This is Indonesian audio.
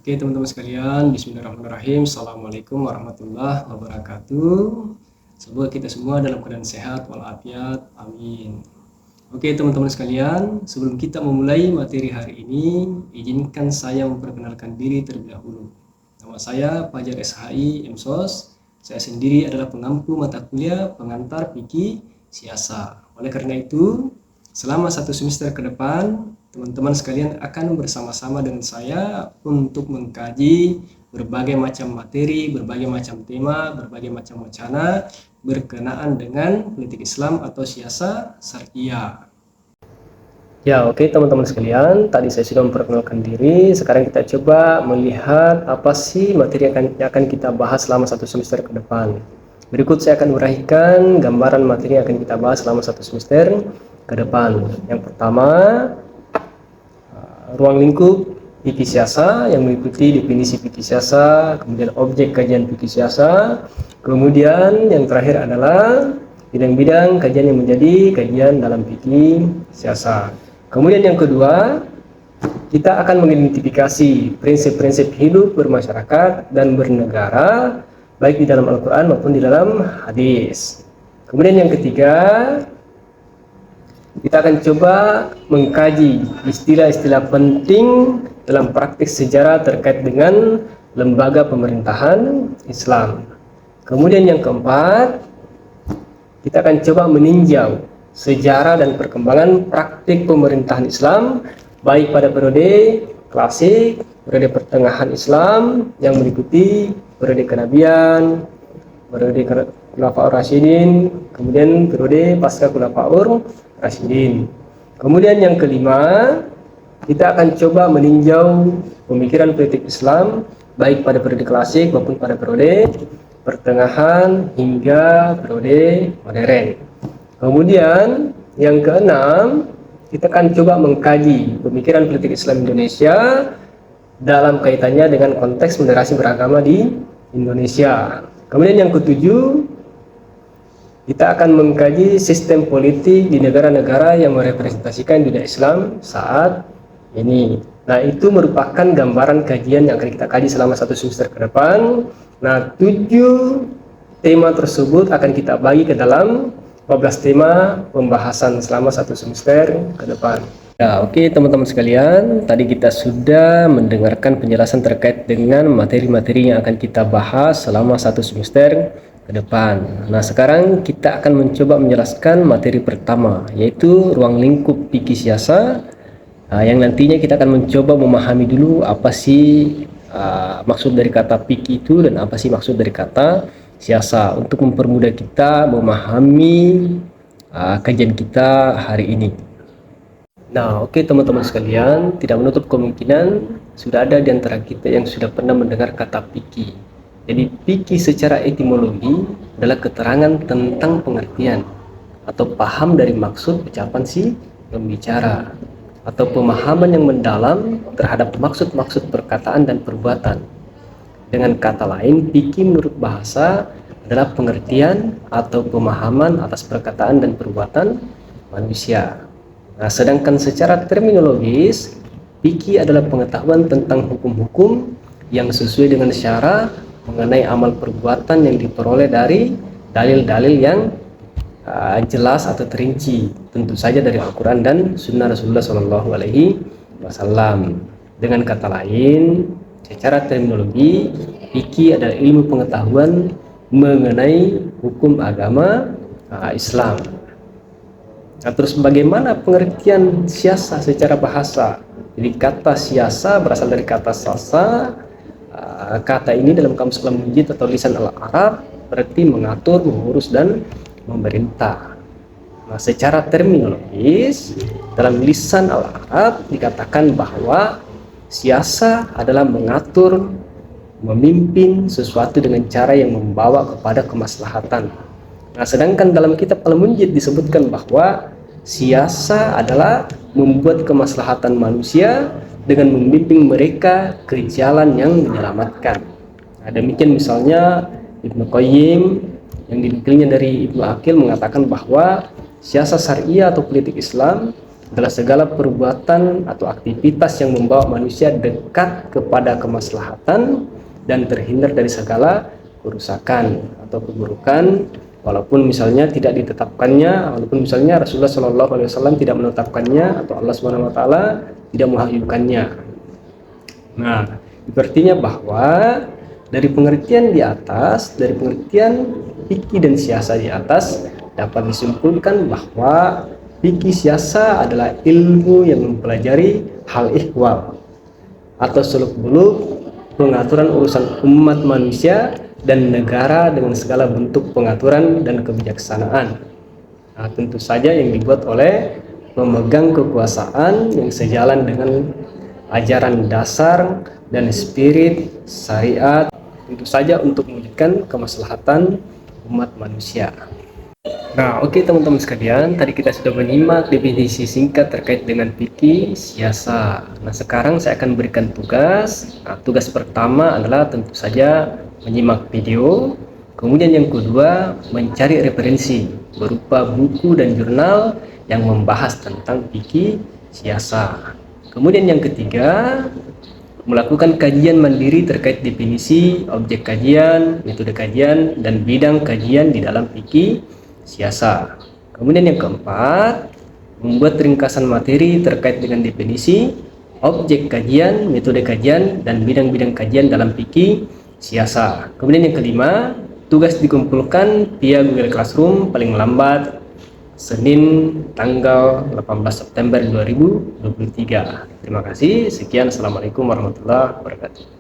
Oke teman-teman sekalian, bismillahirrahmanirrahim. Assalamualaikum warahmatullahi wabarakatuh. Semoga kita semua dalam keadaan sehat walafiat, amin. Oke teman-teman sekalian, sebelum kita memulai materi hari ini, izinkan saya memperkenalkan diri terlebih dahulu. Nama saya Fajar SHI MSOS. Saya sendiri adalah pengampu mata kuliah pengantar fikih siasa. Oleh karena itu, selama satu semester ke depan, teman-teman sekalian akan bersama-sama dengan saya untuk mengkaji berbagai macam materi, berbagai macam tema, berbagai macam wacana berkenaan dengan politik Islam atau siasa syariah. Ya, oke teman-teman sekalian, tadi saya sudah memperkenalkan diri. Sekarang kita coba melihat apa sih materi yang akan kita bahas selama satu semester ke depan. Berikut saya akan uraikan gambaran materi yang akan kita bahas selama satu semester ke depan. Yang pertama, ruang lingkup fikih siasa yang meliputi definisi fikih siasa, kemudian objek kajian fikih siasa, kemudian yang terakhir adalah bidang-bidang kajian yang menjadi kajian dalam fikih siasa. Kemudian yang kedua, kita akan mengidentifikasi prinsip-prinsip hidup bermasyarakat dan bernegara baik di dalam Al-Quran maupun di dalam hadis. Kemudian yang ketiga, kita akan coba mengkaji istilah-istilah penting dalam praktik sejarah terkait dengan lembaga pemerintahan Islam. Kemudian yang keempat, kita akan coba meninjau sejarah dan perkembangan praktik pemerintahan Islam baik pada periode klasik, periode pertengahan Islam yang meliputi periode kenabian, periode Khulafaur Rasyidin, kemudian periode pasca Khulafaur Rasyidin. Kemudian yang kelima, kita akan coba meninjau pemikiran politik Islam baik pada periode klasik maupun pada periode pertengahan hingga periode modern. Kemudian yang keenam, kita akan coba mengkaji pemikiran politik Islam Indonesia dalam kaitannya dengan konteks moderasi beragama di Indonesia. Kemudian yang ketujuh, kita akan mengkaji sistem politik di negara-negara yang merepresentasikan dunia Islam saat ini. Nah, itu merupakan gambaran kajian yang akan kita kaji selama satu semester ke depan. Nah, 7 tema tersebut akan kita bagi ke dalam 12 tema pembahasan selama satu semester ke depan. Ya, oke teman-teman sekalian, tadi kita sudah mendengarkan penjelasan terkait dengan materi-materi yang akan kita bahas selama satu semester ke depan. Nah, sekarang kita akan mencoba menjelaskan materi pertama, yaitu ruang lingkup fikih siasa, yang nantinya kita akan mencoba memahami dulu apa sih maksud dari kata fikih itu dan apa sih maksud dari kata siasa untuk mempermudah kita memahami kajian kita hari ini. Nah, oke teman-teman sekalian, tidak menutup kemungkinan sudah ada di antara kita yang sudah pernah mendengar kata fikih. Jadi fikih secara etimologi adalah keterangan tentang pengertian atau paham dari maksud ucapan si pembicara atau pemahaman yang mendalam terhadap maksud-maksud perkataan dan perbuatan. Dengan kata lain, fikih menurut bahasa adalah pengertian atau pemahaman atas perkataan dan perbuatan manusia. Nah, sedangkan secara terminologis, fikih adalah pengetahuan tentang hukum-hukum yang sesuai dengan syara mengenai amal perbuatan yang diperoleh dari dalil-dalil yang jelas atau terinci, tentu saja dari Al-Quran dan Sunnah Rasulullah SAW. Dengan kata lain, secara terminologi, fikih adalah ilmu pengetahuan mengenai hukum agama Islam. Nah, terus bagaimana pengertian siasa secara bahasa? Jadi kata siasa berasal dari kata sasa. Kata ini dalam Kamus Kalam Mujid atau lisan Al-Arab berarti mengatur, mengurus, dan memerintah. Nah, secara terminologis dalam lisan Al-Arab dikatakan bahwa siasa adalah mengatur, memimpin sesuatu dengan cara yang membawa kepada kemaslahatan. Nah, sedangkan dalam kitab Al-Munjid disebutkan bahwa siasa adalah membuat kemaslahatan manusia dengan membimbing mereka ke jalan yang menyelamatkan. Nah, demikian misalnya Ibnu Qayyim yang dinukilnya dari Ibnu Aqil mengatakan bahwa siasa syariah atau politik Islam adalah segala perbuatan atau aktivitas yang membawa manusia dekat kepada kemaslahatan dan terhindar dari segala kerusakan atau keburukan, walaupun misalnya tidak ditetapkannya, walaupun misalnya Rasulullah SAW tidak menetapkannya atau Allah SWT tidak menghayyukannya. Nah, artinya bahwa dari pengertian di atas, dari pengertian fikih dan siasa di atas, dapat disimpulkan bahwa fikih siasa adalah ilmu yang mempelajari hal ihwal atau seluk-beluk pengaturan urusan umat manusia dan negara dengan segala bentuk pengaturan dan kebijaksanaan. Nah, tentu saja yang dibuat oleh pemegang kekuasaan yang sejalan dengan ajaran dasar dan spirit syariat, tentu saja untuk mewujudkan kemaslahatan umat manusia. Nah, oke teman-teman sekalian, tadi kita sudah menyimak definisi singkat terkait dengan fikih siasa. Nah, sekarang saya akan berikan tugas. Nah, tugas pertama adalah tentu saja menyimak video. Kemudian yang kedua, mencari referensi berupa buku dan jurnal yang membahas tentang fikih siasa. Kemudian yang ketiga, melakukan kajian mandiri terkait definisi, objek kajian, metode kajian, dan bidang kajian di dalam fikih siasa. Kemudian yang keempat, membuat ringkasan materi terkait dengan definisi, objek kajian, metode kajian, dan bidang-bidang kajian dalam fikih siasa. Kemudian yang kelima, tugas dikumpulkan via Google Classroom paling lambat Senin tanggal 18 September 2023. Terima kasih. Sekian. Assalamualaikum warahmatullahi wabarakatuh.